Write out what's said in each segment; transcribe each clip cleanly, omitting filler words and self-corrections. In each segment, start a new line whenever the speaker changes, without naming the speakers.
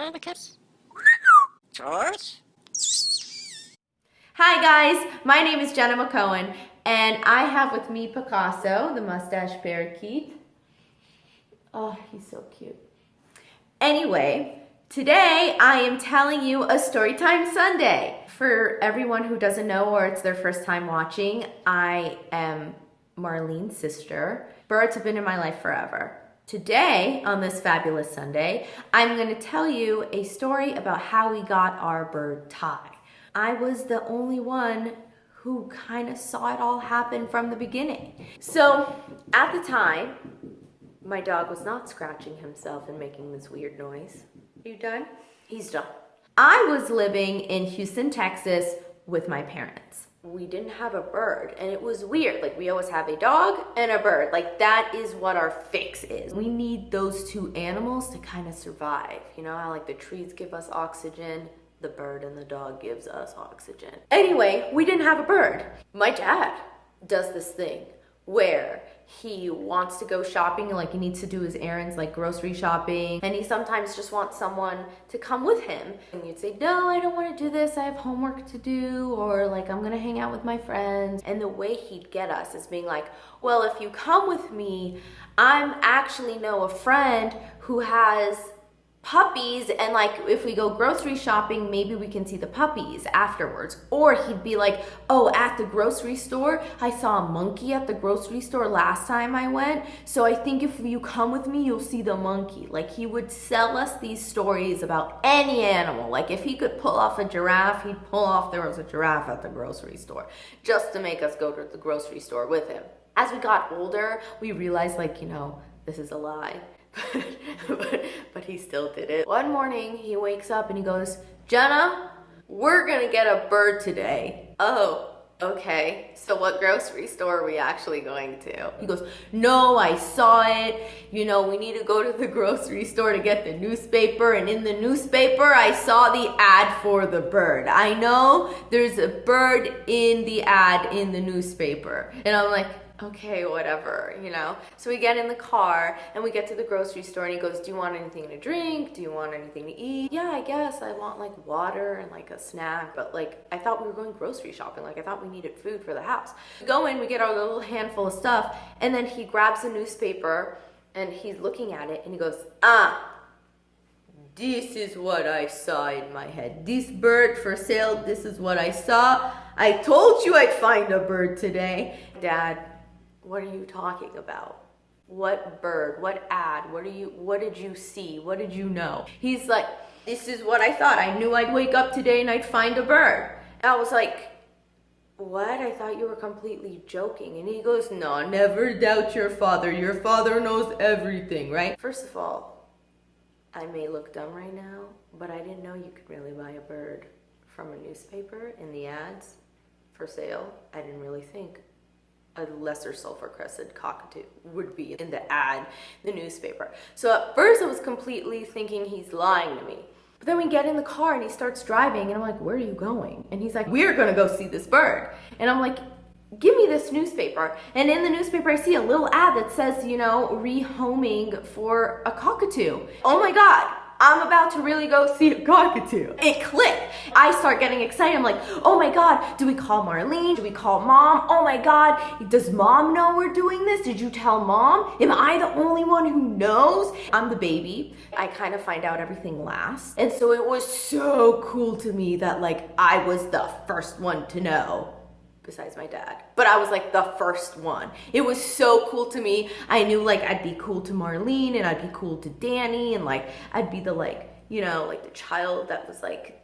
Parakeet. George.
Hi guys, my name is Jenna McCohen, and I have with me Picasso, the mustache parakeet. Oh, he's so cute. Anyway, today I am telling you a Storytime Sunday. For everyone who doesn't know or it's their first time watching, I am Marlene's sister. Birds have been in my life forever. Today, on this fabulous Sunday, I'm going to tell you a story about how we got our bird Ty. I was the only one who kind of saw it all happen from the beginning. So, at the time, my dog was not scratching himself and making this weird noise. Are you done? He's done. I was living in Houston, Texas with my parents. We didn't have a bird, and it was weird. Like, we always have a dog and a bird. Like, that is what our fix is. We need those two animals to kind of survive. You know how like the trees give us oxygen, the bird and the dog gives us oxygen. Anyway, we didn't have a bird. My dad does this thing where he wants to go shopping, like he needs to do his errands like grocery shopping, and he sometimes just wants someone to come with him. And you'd say, no, I don't want to do this, I have homework to do, or like I'm gonna hang out with my friends. And the way he'd get us is being like, well, if you come with me, I'm actually know a friend who has puppies, and like if we go grocery shopping, maybe we can see the puppies afterwards. Or he'd be like, oh, at the grocery store, I saw a monkey at the grocery store last time I went, so I think if you come with me, you'll see the monkey. Like, he would sell us these stories about any animal. Like, if he could pull off a giraffe, he'd pull off there was a giraffe at the grocery store, just to make us go to the grocery store with him. As we got older, we realized, like, you know, this is a lie. but he still did it. One morning he wakes up and he goes, Jenna, we're gonna get a bird today. Oh, okay. So what grocery store are we actually going to? He goes, no, I saw it. You know, we need to go to the grocery store to get the newspaper, and in the newspaper I saw the ad for the bird. I know there's a bird in the ad in the newspaper. And I'm like, okay, whatever, you know? So we get in the car and we get to the grocery store, and he goes, do you want anything to drink? Do you want anything to eat? Yeah, I guess I want like water and like a snack, but like I thought we were going grocery shopping. Like, I thought we needed food for the house. We go in, we get our little handful of stuff, and then he grabs a newspaper and he's looking at it and he goes, this is what I saw in my head. This bird for sale, this is what I saw. I told you I'd find a bird today. Dad, what are you talking about? What bird? What ad? What did you see? What did you know? He's like, this is what I thought. I knew I'd wake up today and I'd find a bird. And I was like, what? I thought you were completely joking. And he goes, no, never doubt your father. Your father knows everything, right? First of all, I may look dumb right now, but I didn't know you could really buy a bird from a newspaper in the ads for sale. I didn't really think a lesser sulfur crested cockatoo would be in the ad, the newspaper. So at first I was completely thinking he's lying to me. But then we get in the car and he starts driving, and I'm like, where are you going? And he's like, we're gonna go see this bird. And I'm like, give me this newspaper. And in the newspaper I see a little ad that says, you know, rehoming for a cockatoo. Oh my God, I'm about to really go see a cockatoo. It clicked. I start getting excited. I'm like, oh my God, do we call Marlene? Do we call Mom? Oh my God, does Mom know we're doing this? Did you tell Mom? Am I the only one who knows? I'm the baby. I kind of find out everything last. And so it was so cool to me that like I was the first one to know, besides my dad. But I was like the first one. It was so cool to me. I knew like I'd be cool to Marlene, and I'd be cool to Danny, and like I'd be the like, you know, like the child that was like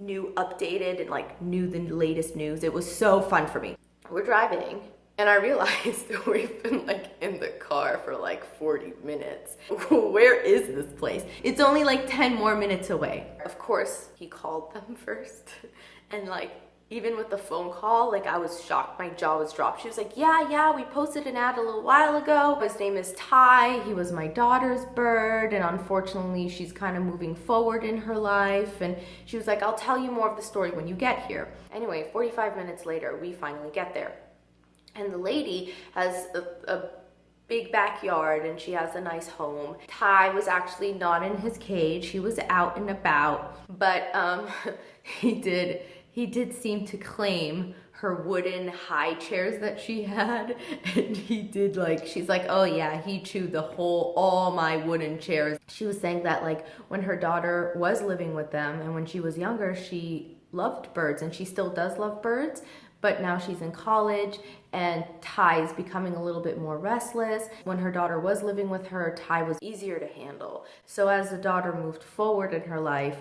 new updated and like knew the latest news. It was so fun for me. We're driving and I realized we've been like in the car for like 40 minutes. Where is this place? It's only like 10 more minutes away. Of course, he called them first, and like even with the phone call, like I was shocked, my jaw was dropped. She was like, yeah, we posted an ad a little while ago. His name is Ty, he was my daughter's bird, and unfortunately she's kind of moving forward in her life. And she was like, I'll tell you more of the story when you get here. Anyway, 45 minutes later, we finally get there. And the lady has a big backyard and she has a nice home. Ty was actually not in his cage. He was out and about, but he did seem to claim her wooden high chairs that she had, and he did, like, she's like, oh yeah, he chewed all my wooden chairs. She was saying that, like, when her daughter was living with them and when she was younger, she loved birds, and she still does love birds, but now she's in college and Ty's becoming a little bit more restless. When her daughter was living with her, Ty was easier to handle. So as the daughter moved forward in her life,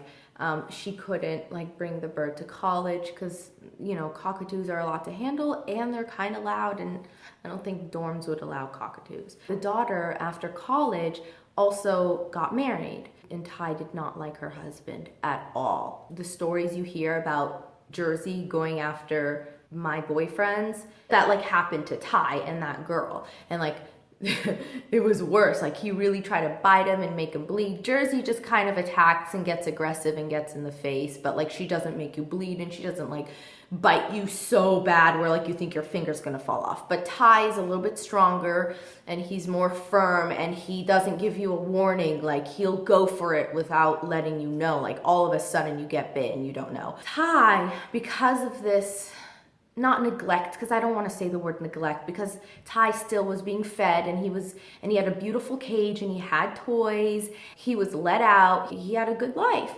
she couldn't, like, bring the bird to college because, you know, cockatoos are a lot to handle and they're kind of loud, and I don't think dorms would allow cockatoos. The daughter, after college, also got married, and Ty did not like her husband at all. The stories you hear about Jersey going after my boyfriends, that, like, happened to Ty and that girl, and, like, it was worse. Like, he really tried to bite him and make him bleed. Jersey just kind of attacks and gets aggressive and gets in the face, but, like, she doesn't make you bleed, and she doesn't, like, bite you so bad where, like, you think your finger's gonna fall off. But Ty's a little bit stronger and he's more firm, and he doesn't give you a warning. Like, he'll go for it without letting you know. Like, all of a sudden you get bit and you don't know. Ty, because of this, not neglect, because I don't want to say the word neglect, because Ty still was being fed, and he had a beautiful cage, and he had toys, he was let out, he had a good life.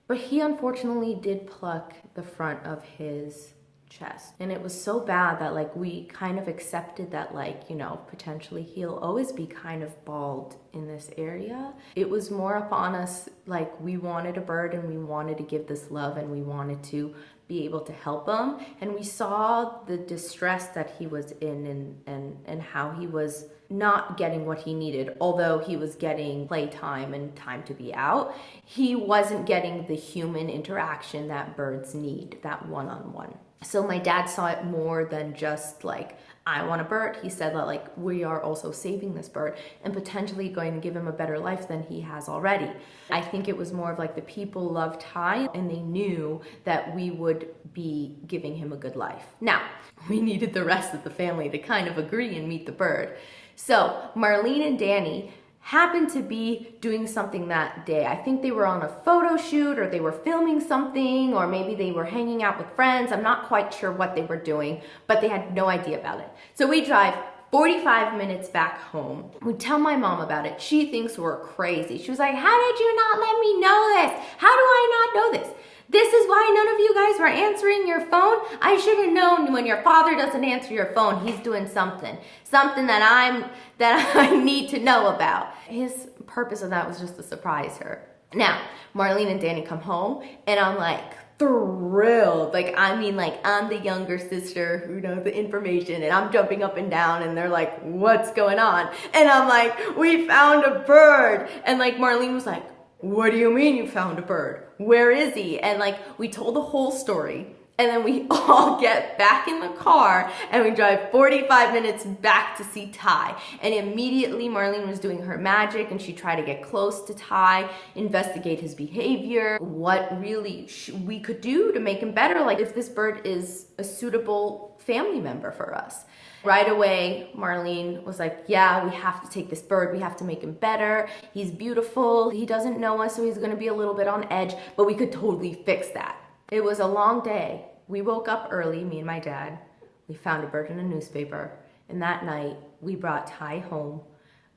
But he unfortunately did pluck the front of his chest, and it was so bad that, like, we kind of accepted that, like, you know, potentially he'll always be kind of bald in this area. It was more upon us, like, we wanted a bird and we wanted to give this love and we wanted to be able to help him, and we saw the distress that he was in, and how he was not getting what he needed. Although he was getting playtime and time to be out, he wasn't getting the human interaction that birds need, that one-on-one. So my dad saw it more than just, like, I want a bird. He said that, like, we are also saving this bird and potentially going to give him a better life than he has already. I think it was more of, like, the people loved Ty and they knew that we would be giving him a good life. Now, we needed the rest of the family to kind of agree and meet the bird. So Marlene and Danny happened to be doing something that day. I think they were on a photo shoot, or they were filming something, or maybe they were hanging out with friends. I'm not quite sure what they were doing, but they had no idea about it. So we drive 45 minutes back home. We tell my mom about it. She thinks we're crazy. She was like, how did you not let me know this? How do I not know this? This is why none of you guys were answering your phone. I should have known when your father doesn't answer your phone, he's doing something that I need to know about. His purpose of that was just to surprise her. Now, Marlene and Danny come home, and I'm like thrilled. Like, I mean, like, I'm the younger sister who knows the information, and I'm jumping up and down, and they're like, what's going on? And I'm like, we found a bird. And, like, Marlene was like, what do you mean you found a bird? Where is he? And, like, we told the whole story. And then we all get back in the car and we drive 45 minutes back to see Ty. And immediately Marlene was doing her magic, and she tried to get close to Ty, investigate his behavior, what really we could do to make him better. Like, if this bird is a suitable family member for us. Right away, Marlene was like, yeah, we have to take this bird. We have to make him better. He's beautiful. He doesn't know us, so he's going to be a little bit on edge, but we could totally fix that. It was a long day. We woke up early, me and my dad. We found a bird in a newspaper. And that night, we brought Ty home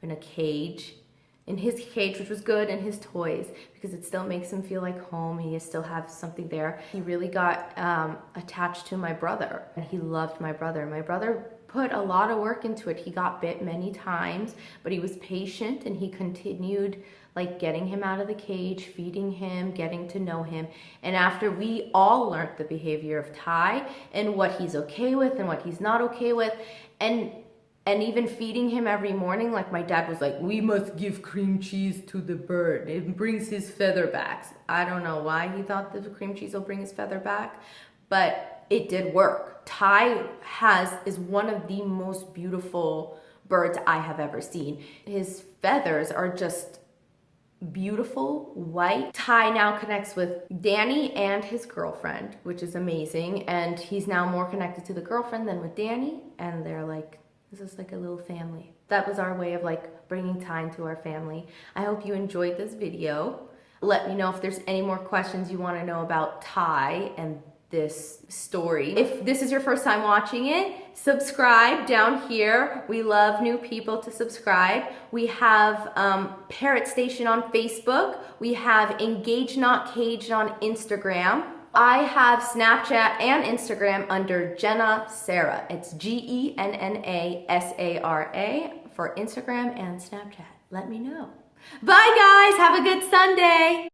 in a cage, in his cage, which was good, and his toys, because it still makes him feel like home. He still has something there. He really got attached to my brother, and he loved my brother. My brother put a lot of work into it. He got bit many times, but he was patient, and he continued, like, getting him out of the cage, feeding him, getting to know him. And after we all learned the behavior of Ty and what he's okay with and what he's not okay with, and even feeding him every morning, like, my dad was like, we must give cream cheese to the bird. It brings his feather back. I don't know why he thought that the cream cheese will bring his feather back, but it did work. Ty is one of the most beautiful birds I have ever seen. His feathers are just beautiful white. Ty now connects with Danny and his girlfriend, which is amazing, and he's now more connected to the girlfriend than with Danny, and they're like This is like a little family. That was our way of like bringing time to our family. I hope you enjoyed this video. Let me know if there's any more questions you want to know about Ty and this story. If this is your first time watching it, subscribe down here. We love new people to subscribe. We have Parrot Station on Facebook. We have Engage Not Caged on Instagram. I have Snapchat and Instagram under Jenna Sarah. It's GENNASARA for Instagram and Snapchat. Let me know. Bye guys, have a good Sunday.